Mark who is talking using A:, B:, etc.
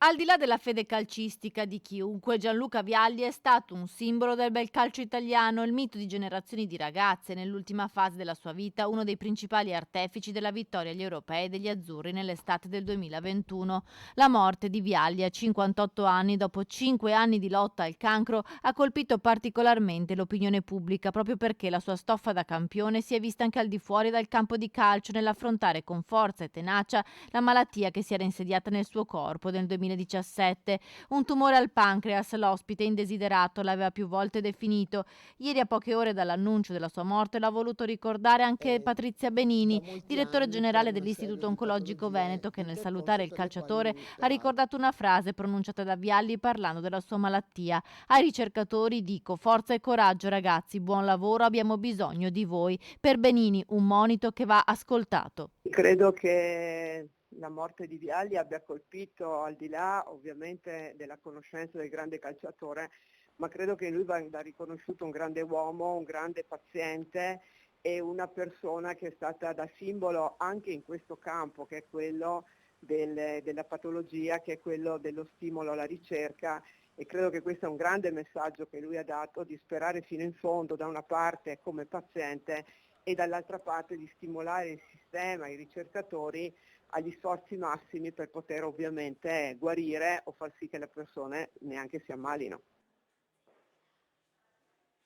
A: Al di là della fede calcistica di chiunque, Gianluca Vialli è stato un simbolo del bel calcio italiano, il mito di generazioni di ragazze nell'ultima fase della sua vita, uno dei principali artefici della vittoria agli europei degli azzurri nell'estate del 2021. La morte di Vialli a 58 anni, dopo 5 anni di lotta al cancro, ha colpito particolarmente l'opinione pubblica proprio perché la sua stoffa da campione si è vista anche al di fuori dal campo di calcio nell'affrontare con forza e tenacia la malattia che si era insediata nel suo corpo nel 2017. Un tumore al pancreas, l'ospite indesiderato l'aveva più volte definito. Ieri, a poche ore dall'annuncio della sua morte, l'ha voluto ricordare anche Patrizia
B: Da
A: Benini,
B: molti
A: direttore
B: anni per
A: generale
B: una serie
A: dell'Istituto
B: di
A: Oncologico
B: patologie
A: Veneto, che nel salutare
B: intercorse
A: il
B: per le quali
A: calciatore
B: lui
A: ha
B: peraltro.
A: ricordato una frase pronunciata da Vialli parlando della sua malattia. Ai ricercatori dico: forza e coraggio ragazzi, buon lavoro, abbiamo bisogno di voi. Per Benini un monito che va ascoltato.
C: Credo che la morte di Vialli abbia colpito, al di là ovviamente della conoscenza del grande calciatore, ma credo che lui va riconosciuto un grande uomo, un grande paziente e una persona che è stata da simbolo anche in questo campo, che è quello della patologia, che è quello dello stimolo alla ricerca, e credo che questo è un grande messaggio che lui ha dato, di sperare fino in fondo da una parte come paziente e dall'altra parte di stimolare il sistema, i ricercatori agli sforzi massimi per poter ovviamente guarire o far sì che le persone neanche si ammalino.